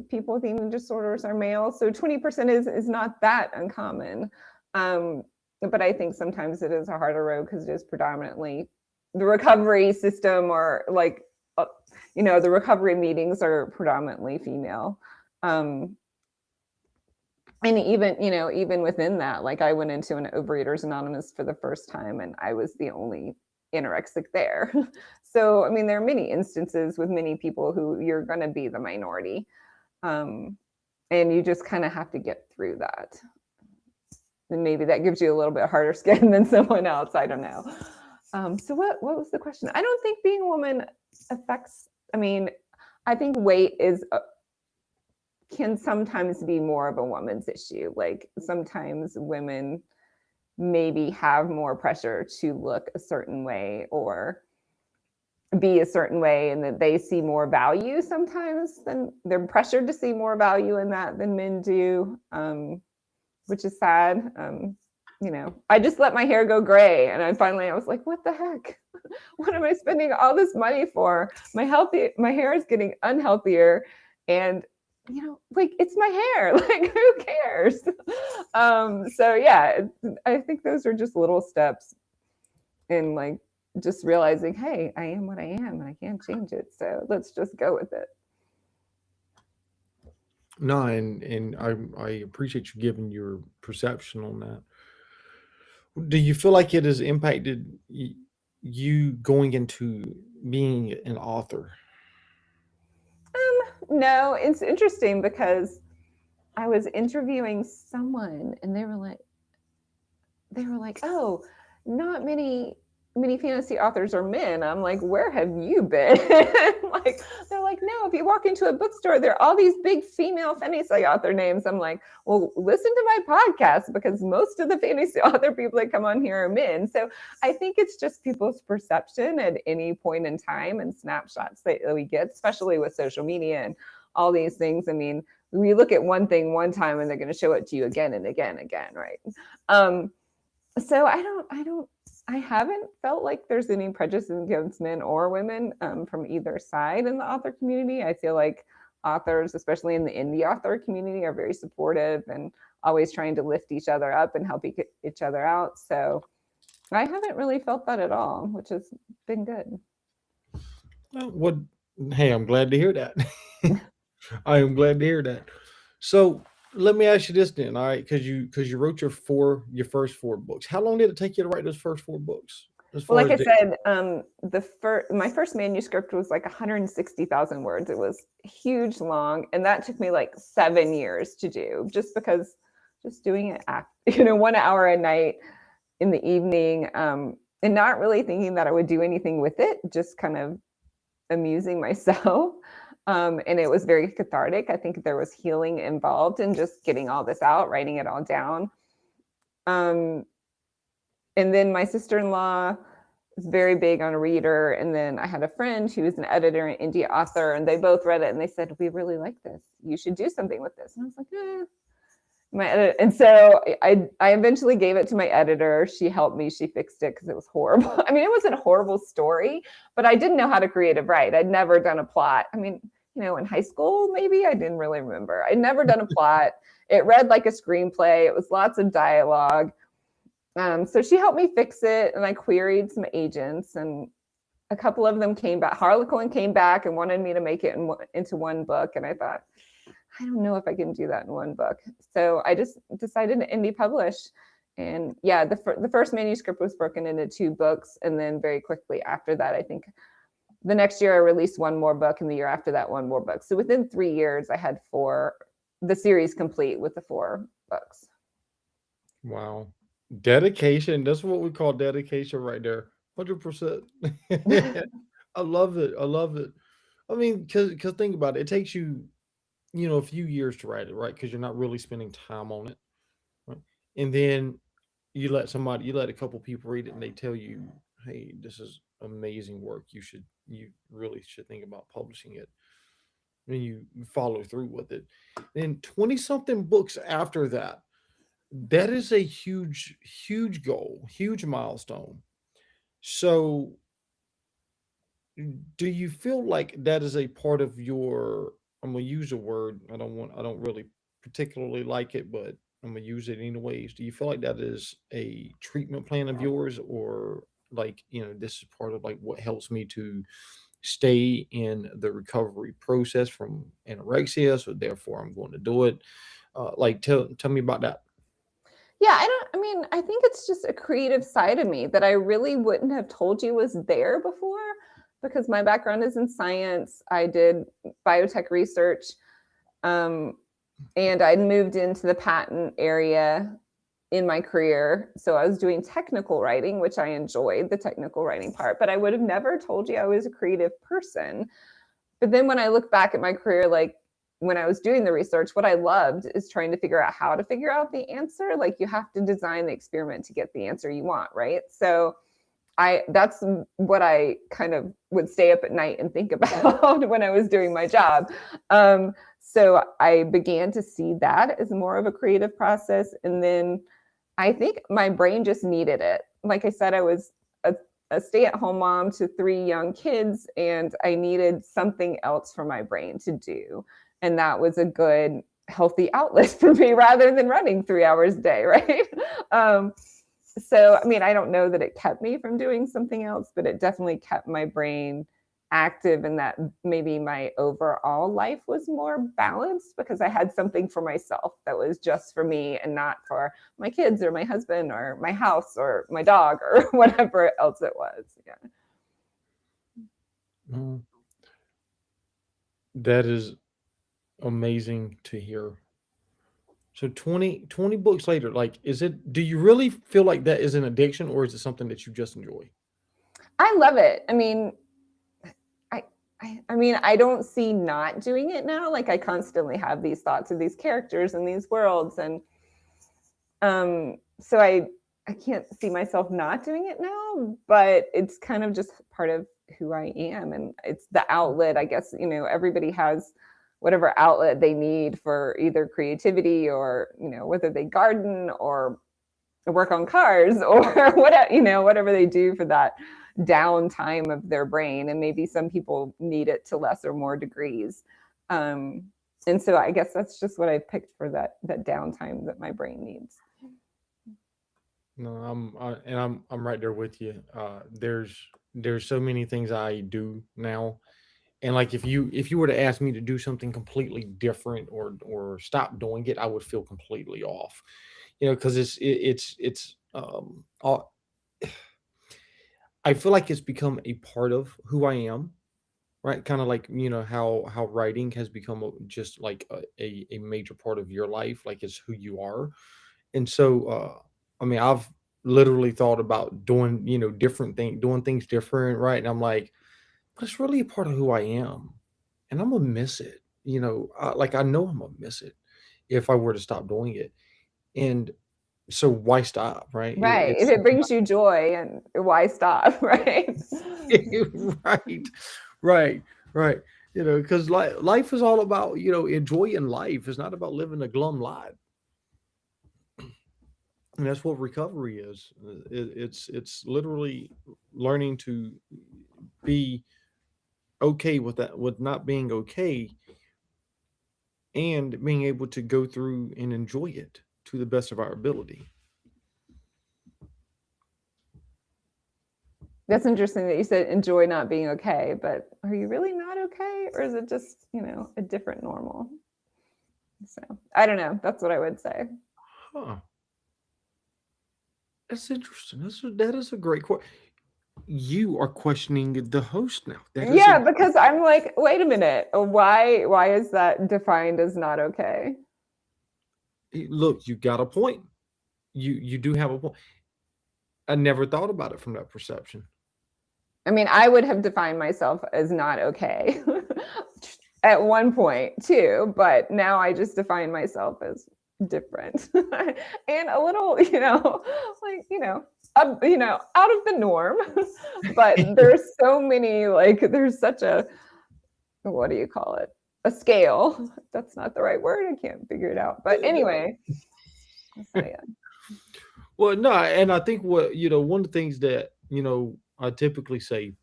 people with eating disorders are male. So 20% is not that uncommon. But I think sometimes it is a harder road because it is predominantly the recovery system, or like, the recovery meetings are predominantly female. And even, even within that, like I went into an Overeaters Anonymous for the first time and I was the only anorexic there. So, I mean, there are many instances with many people who you're going to be the minority. Um, and you just kind of have to get through that. And maybe that gives you a little bit harder skin than someone else. I don't know. So what was the question? I don't think being a woman affects, I mean, I think weight can sometimes be more of a woman's issue. Like sometimes women maybe have more pressure to look a certain way or be a certain way, and that they see more value sometimes than they're pressured to see more value in that than men do, which is sad. I just let my hair go gray, and I was like, what the heck? What am I spending all this money for? My hair is getting unhealthier, and like it's my hair. Like who cares? So yeah, I think those are just little steps in like just realizing, hey, I am what I am and I can't change it. So let's just go with it. No, and I appreciate you giving your perception on that. Do you feel like it has impacted you going into being an author? No, it's interesting because I was interviewing someone and they were like, oh, not many fantasy authors are men. I'm like, where have you been? Like, they're like, no, if you walk into a bookstore, there are all these big female fantasy author names. I'm like, well, listen to my podcast because most of the fantasy author people that come on here are men. So I think it's just people's perception at any point in time and snapshots that we get, especially with social media and all these things. I mean, we look at one thing one time and they're going to show it to you again and again and again, right? So I haven't felt like there's any prejudice against men or women from either side in the author community. I feel like authors, especially in the indie author community, are very supportive and always trying to lift each other up and help each other out. So I haven't really felt that at all, which has been good. Well, hey, I'm glad to hear that. I am glad to hear that. So let me ask you this then, all right? Because you wrote your first four books. How long did it take you to write those first four books? As Well, far like as I said, my first manuscript was like 160,000 words. It was huge, long, and that took me like 7 years to do, just because just doing it, 1 hour a night in the evening, and not really thinking that I would do anything with it, just kind of amusing myself. And it was very cathartic. I think there was healing involved in just getting all this out, writing it all down. And then my sister-in-law was very big on a reader. And then I had a friend who was an editor and indie author, and they both read it and they said, we really like this. You should do something with this. And I was like, and so I eventually gave it to my editor. She helped me. She fixed it because it was horrible. I mean, it wasn't a horrible story, but I didn't know how to creative write. I'd never done a plot. I mean, in high school, maybe I didn't really remember. I'd never done a plot. It read like a screenplay. It was lots of dialogue. So she helped me fix it, and I queried some agents, and a couple of them came back. Harlequin came back and wanted me to make it into one book, and I thought, I don't know if I can do that in one book. So I just decided to indie publish. And yeah, the first manuscript was broken into 2 books, and then very quickly after that, I think the next year I released one more book, and the year after that, one more book. So within 3 years, I had the series complete with the 4 books. wow, dedication. That's what we call dedication right there. 100%. I love it. I love it. I mean, because think about it. It takes you, a few years to write it, right? Because you're not really spending time on it, right? And then you let a couple people read it, and they tell you, "Hey, this is amazing work. You really should think about publishing it." And you follow through with it. And 20 something books after that, that is a huge, huge goal, huge milestone. So, do you feel like that is a part of your? I'm gonna use a word. I don't really particularly like it, but I'm gonna use it anyways. Do you feel like that is a treatment plan of yours, or like this is part of like what helps me to stay in the recovery process from anorexia? So therefore, I'm going to do it. Like tell me about that. Yeah, I mean, I think it's just a creative side of me that I really wouldn't have told you was there before because my background is in science. I did biotech research, um, and I'd moved into the patent area in my career. So I was doing technical writing, which I enjoyed the technical writing part, but I would have never told you I was a creative person. But then when I look back at my career, like when I was doing the research, what I loved is trying to figure out how to figure out the answer. Like you have to design the experiment to get the answer you want, right? So that's what I kind of would stay up at night and think about when I was doing my job. So I began to see that as more of a creative process. And then I think my brain just needed it. Like I said, I was a stay-at-home mom to 3 young kids, and I needed something else for my brain to do. And that was a good, healthy outlet for me rather than running 3 hours a day, right? So, I mean, I don't know that it kept me from doing something else, but it definitely kept my brain active, and that maybe my overall life was more balanced because I had something for myself that was just for me and not for my kids or my husband or my house or my dog or whatever else it was. Yeah. Mm, that is amazing to hear. So 20 books later, like, do you really feel like that is an addiction or is it something that you just enjoy? I love it. I mean, I mean, I don't see not doing it now. Like I constantly have these thoughts of these characters and these worlds, and so I can't see myself not doing it now. But it's kind of just part of who I am, and it's the outlet. I guess everybody has whatever outlet they need for either creativity or whether they garden or work on cars or whatever they do for that downtime of their brain. And maybe some people need it to less or more degrees. And so I guess that's just what I picked for that downtime that my brain needs. No, I'm right there with you. There's so many things I do now, and like if you were to ask me to do something completely different or stop doing it, I would feel completely off. Because I feel like it's become a part of who I am, right? Kind of like how writing has become just like a major part of your life, like it's who you are. And so I mean, I've literally thought about doing different things, doing things different, right? And I'm like, but it's really a part of who I am, and I'm gonna miss it. Like I know I'm gonna miss it if I were to stop doing it. And so why stop, right? Right. If It's it brings you joy, and why stop, right? right, right, right. Because life is all about enjoying life. It's not about living a glum life, and that's what recovery is. It's literally learning to be okay with that, with not being okay, and being able to go through and enjoy it to the best of our ability. That's interesting that you said enjoy not being okay, but are you really not okay? Or is it just, a different normal? So I don't know. That's what I would say. Huh. That's interesting. That is a great question. You are questioning the host now. That is a Yeah, because I'm like, wait a minute. Why is that defined as not okay? look. You got a point. You do have a point. I never thought about it from that perception. I mean, I would have defined myself as not okay at one point too, but now I just define myself as different and a little, like, out of the norm. But there's so many, like, there's such a, what do you call it? A scale. That's not the right word. I can't figure it out. But anyway, so yeah. Well, no, and I think one of the things that I typically say,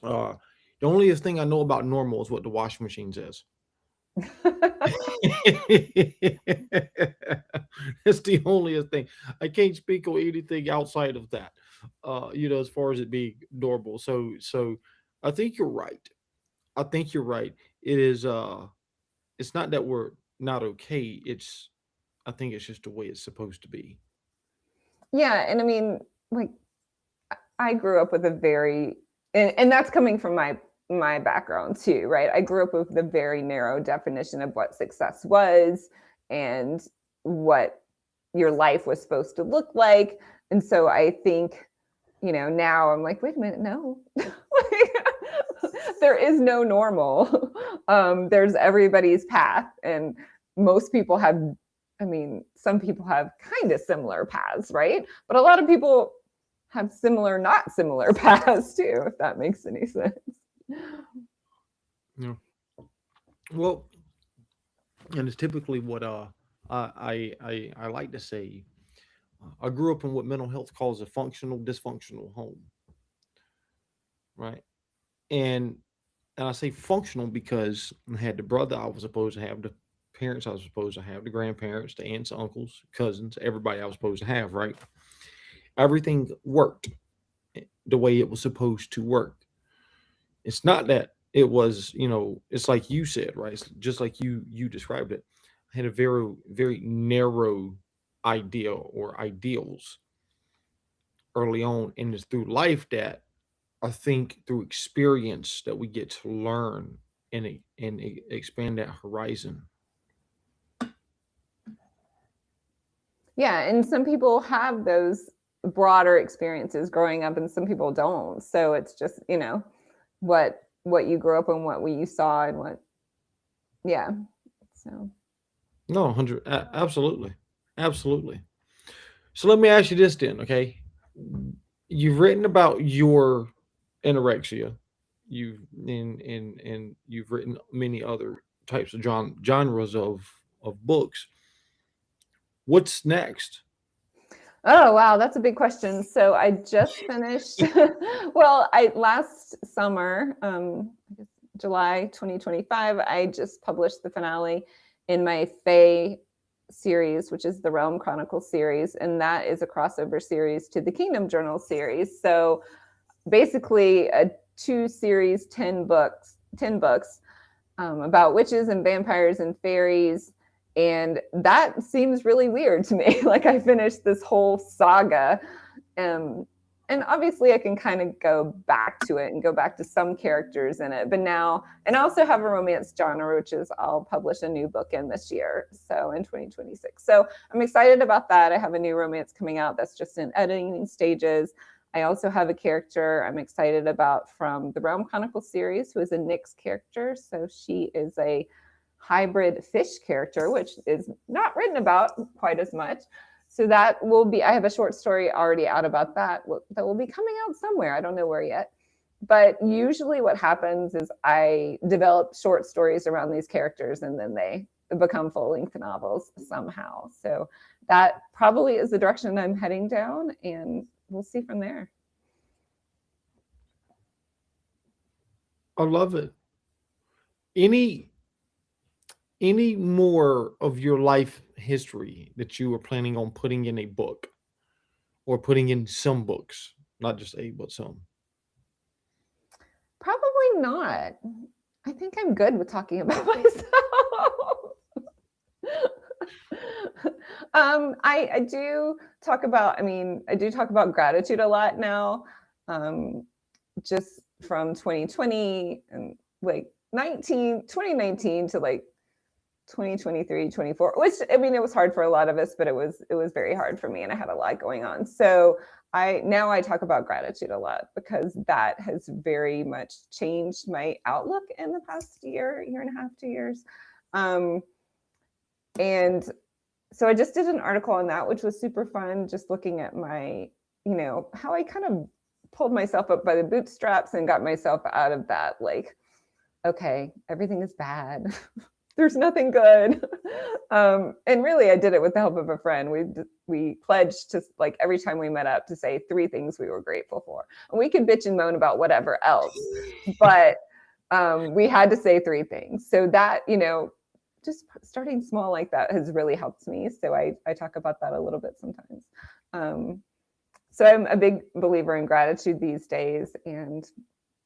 uh, the only thing I know about normal is what the washing machine says. That's the only thing. I can't speak on anything outside of that. As far as it being normal. So I think you're right. I think you're right. It is it's not that we're not okay. I think it's just the way it's supposed to be. Yeah, and I mean, like I grew up with a very, and that's coming from my background too, right? I grew up with a very narrow definition of what success was and what your life was supposed to look like. And so I think, now I'm like, wait a minute, no. There is no normal. There's everybody's path. And most people have, I mean, some people have kind of similar paths, right? But a lot of people have similar, not similar paths too, if that makes any sense. Yeah. Well, and it's typically what I like to say. I grew up in what mental health calls a functional dysfunctional home, right? And I say functional because I had the brother I was supposed to have, the parents I was supposed to have, the grandparents, the aunts, uncles, cousins, everybody I was supposed to have, right? Everything worked the way it was supposed to work. It's not that it was, it's like you said, right? It's just like you described it. I had a very narrow idea or ideals early on, and it's through life that I think through experience that we get to learn and expand that horizon. Yeah, and some people have those broader experiences growing up and some people don't. So it's just, what you grew up and what you saw and what, yeah. So No, 100, absolutely, absolutely. So let me ask you this then, okay? You've written about your anorexia. And you've written many other types of genres of books. What's next? Oh, wow, that's a big question. So I just finished, well, I last summer, I guess July 2025, I just published the finale in my Fae series, which is the Realm Chronicles series, and that is a crossover series to the Kingdom Journal series. So basically a 2 series, 10 books about witches and vampires and fairies. And that seems really weird to me. Like I finished this whole saga. And obviously I can kind of go back to it and go back to some characters in it. But now, and I also have a romance genre, which is I'll publish a new book in this year. So in 2026. So I'm excited about that. I have a new romance coming out that's just in editing stages. I also have a character I'm excited about from the Realm Chronicles series, who is a Nyx character. So she is a hybrid fish character, which is not written about quite as much. So that will be, I have a short story already out about that will be coming out somewhere. I don't know where yet. But usually what happens is I develop short stories around these characters and then they become full-length novels somehow. So that probably is the direction I'm heading down, and we'll see from there. I love it. Any more of your life history that you were planning on putting in a book or putting in some books, not just a, but some? Probably not. I think I'm good with talking about myself. I do talk about, I do talk about gratitude a lot now. Just from 2020 and like 2019 to like 2023, 24, which it was hard for a lot of us, but it was very hard for me and I had a lot going on. So I talk about gratitude a lot because that has very much changed my outlook in the past year and a half, 2 years. And so I just did an article on that, which was super fun, just looking at my, how I kind of pulled myself up by the bootstraps and got myself out of that, like, okay, everything is bad. There's nothing good. And really, I did it with the help of a friend. We pledged to, like, every time we met up to say 3 things we were grateful for. And we could bitch and moan about whatever else, but we had to say 3 things. So that, just starting small like that has really helped me. So I talk about that a little bit sometimes. So I'm a big believer in gratitude these days, and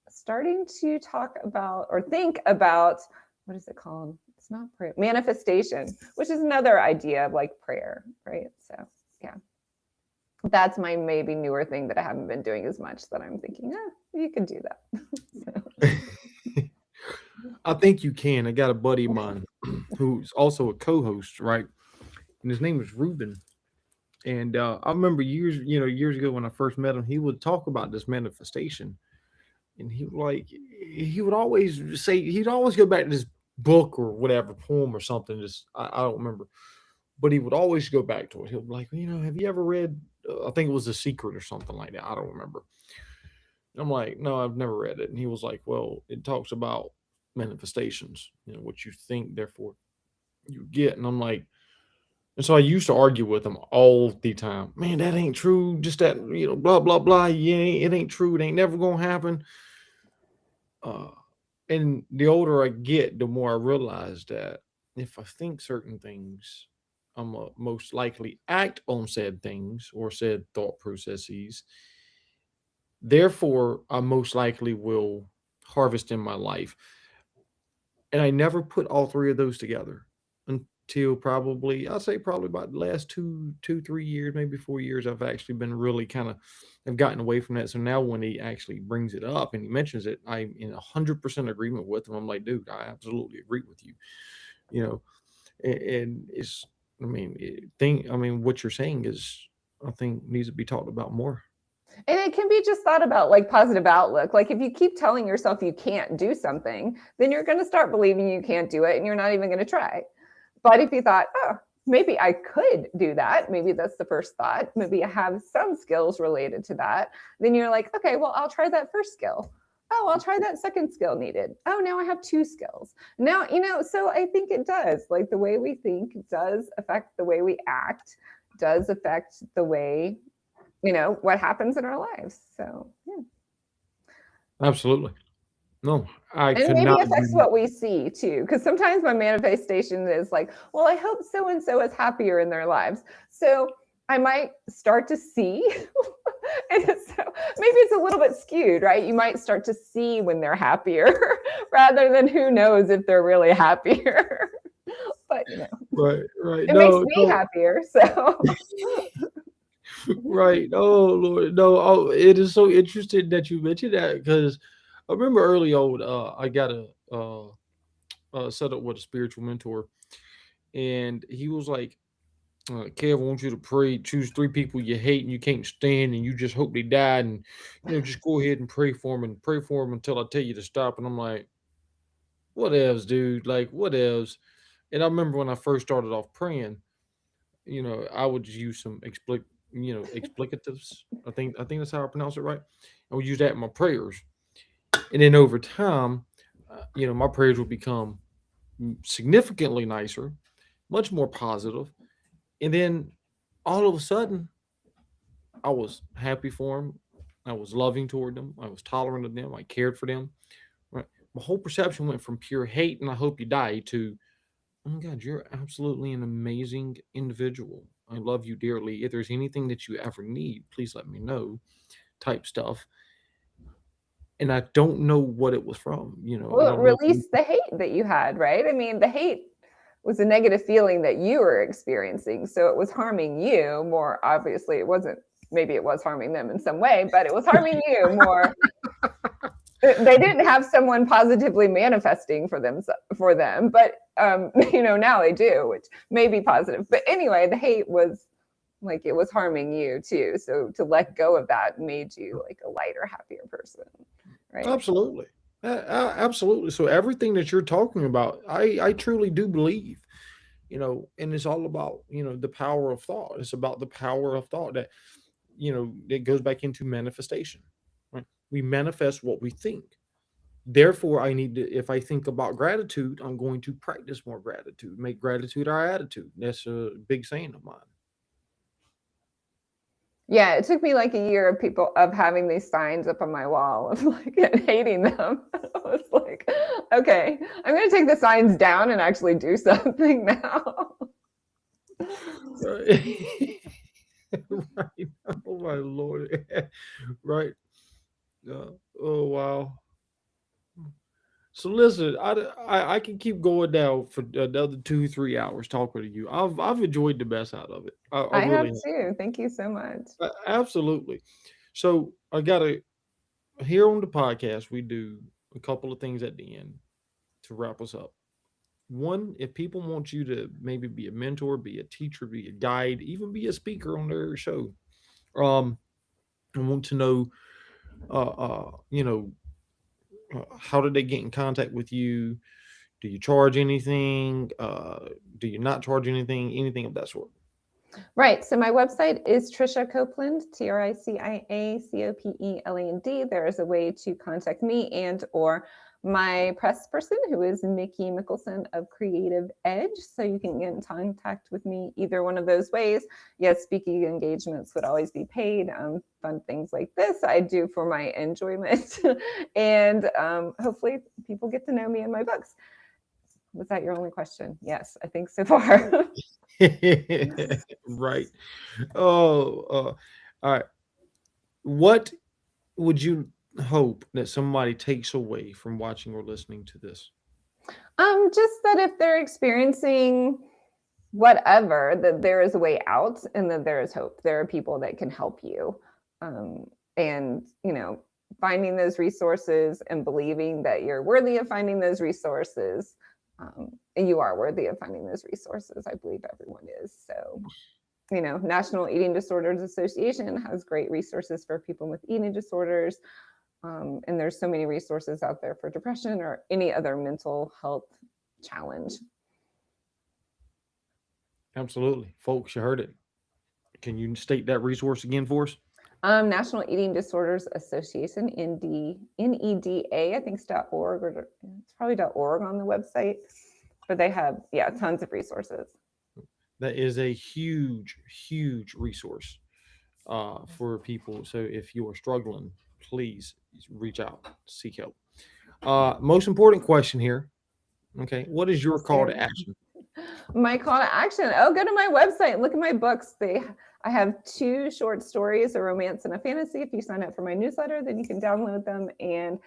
starting to talk about or think about what is it called? It's not prayer, manifestation, which is another idea of like prayer, right? So yeah, that's my maybe newer thing that I haven't been doing as much, that I'm thinking, you could do that. I think you can. I got a buddy of mine who's also a co-host, right? And his name is Ruben. And I remember years ago when I first met him, he would talk about this manifestation, and he would always say he'd always go back to this book or whatever poem or something. Just I don't remember, but he would always go back to it. He'll be like, have you ever read? I think it was The Secret or something like that. I don't remember. And I'm like, no, I've never read it. And he was like, well, it talks about manifestations. What you think, therefore you get. And I'm like, and so I used to argue with him all the time. Man, that ain't true. Just that, blah blah blah. Yeah, it ain't true. It ain't never gonna happen. Uh, and the older I get, the more I realize that if I think certain things, I'm most likely act on said things or said thought processes. Therefore, I most likely will harvest in my life. And I never put all three of those together until I'd say probably about the last 3 years, maybe 4 years. I've actually been really I've gotten away from that. So now when he actually brings it up and he mentions it, I'm in 100% agreement with him. I'm like, dude, I absolutely agree with you. You know, and it's, what you're saying is, I think, needs to be talked about more. And it can be just thought about like positive outlook. Like if you keep telling yourself you can't do something, then you're going to start believing you can't do it and you're not even going to try. But if you thought, maybe I could do that, maybe that's the first thought, maybe I have some skills related to that, then you're like, okay, well, I'll try that first skill. Oh, I'll try that second skill needed. Oh, now I have 2 skills. Now, so I think it does. Like the way we think does affect the way we act, does affect the way, what happens in our lives. So, yeah. Absolutely. No, I And could maybe not affects agree. what we see too. Because sometimes my manifestation is like, well, I hope so and so is happier in their lives. So I might start to see, and so maybe it's a little bit skewed, right? You might start to see when they're happier rather than who knows if they're really happier. But Right. it makes me happier. So right. Oh Lord, no. Oh, it is so interesting that you mentioned that, because I remember early on, I got a set up with a spiritual mentor, and he was like, Kev, I want you to pray, choose 3 people you hate and you can't stand, and you just hope they die, and just go ahead and pray for them, and pray for them until I tell you to stop. And I'm like, what else, dude? Like, what else? And I remember when I first started off praying, I would use some explicatives. I think that's how I pronounce it, right? I would use that in my prayers, and then over time, my prayers would become significantly nicer, much more positive, and then all of a sudden, I was happy for them. I was loving toward them. I was tolerant of them. I cared for them. Right? My whole perception went from pure hate and I hope you die to, oh my God, you're absolutely an amazing individual. I love you dearly. If there's anything that you ever need, please let me know, type stuff. And I don't know what it was from. I well, don't know. release the hate that you had, right? I mean, the hate was a negative feeling that you were experiencing. So it was harming you more. Obviously, it wasn't, maybe it was harming them in some way, but it was harming you more. They didn't have someone positively manifesting for them, but now they do, which may be positive. But anyway, the hate was like, it was harming you too. So to let go of that made you like a lighter, happier person, right? Absolutely. Absolutely. So everything that you're talking about, I truly do believe, and it's all about, the power of thought. It's about the power of thought that, it goes back into manifestation, right? We manifest what we think. Therefore, if I think about gratitude, I'm going to practice more gratitude, make gratitude our attitude. That's a big saying of mine. Yeah, it took me like a year of having these signs up on my wall of like and hating them. I was like, okay, I'm gonna take the signs down and actually do something now. Right. Right. Oh my Lord. Right. Oh wow. So listen, I can keep going now for another 2-3 hours talking to you. I've enjoyed the best out of it. I I have really have. too. Thank you so much. Absolutely. So I gotta here on the podcast we do a couple of things at the end to wrap us up. One, if people want you to maybe be a mentor, be a teacher, be a guide, even be a speaker on their show, um, and want to know, you know, how did they get in contact with you? Do you charge anything? Do you not charge anything? Anything of that sort? Right. So my website is Tricia Copeland, TRICIACOPELAND. There is a way to contact me and or my press person, who is Mickey Mickelson of Creative Edge. So you can get in contact with me either one of those ways. Yes, speaking engagements would always be paid. Fun things like this I do for my enjoyment. And hopefully people get to know me in my books. Was that your only question? Yes, I think so far. Right. Oh, all right. What would you hope that somebody takes away from watching or listening to this? Just that if they're experiencing whatever, that there is a way out and that there is hope. There are people that can help you. And, finding those resources and believing that you're worthy of finding those resources. And you are worthy of finding those resources. I believe everyone is. So, National Eating Disorders Association has great resources for people with eating disorders. And there's so many resources out there for depression or any other mental health challenge. Absolutely. Folks, you heard it. Can you state that resource again for us? National Eating Disorders Association, NEDA, I think it's .org, or it's probably .org on the website, but they have, tons of resources. That is a huge, huge resource for people. So if you are struggling, please reach out, seek help. Most important question here. Okay. What is your call to action? My call to action. Oh, go to my website and look at my books. I have 2 short stories, a romance and a fantasy. If you sign up for my newsletter, then you can download them and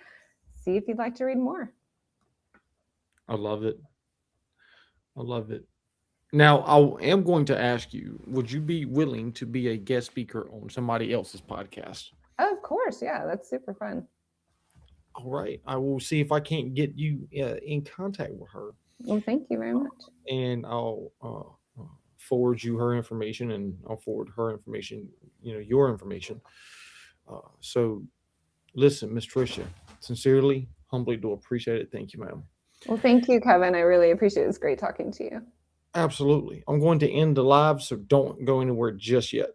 see if you'd like to read more. I love it. I love it. Now, I am going to ask you, would you be willing to be a guest speaker on somebody else's podcast? Oh, of course. Yeah, that's super fun. All right. I will see if I can't get you in contact with her. Well, thank you very much. And I'll forward you her information, and I'll forward her information, your information. So listen, Miss Tricia, sincerely, humbly do appreciate it. Thank you, ma'am. Well, thank you, Kevin. I really appreciate it. It's great talking to you. Absolutely. I'm going to end the live, so don't go anywhere just yet.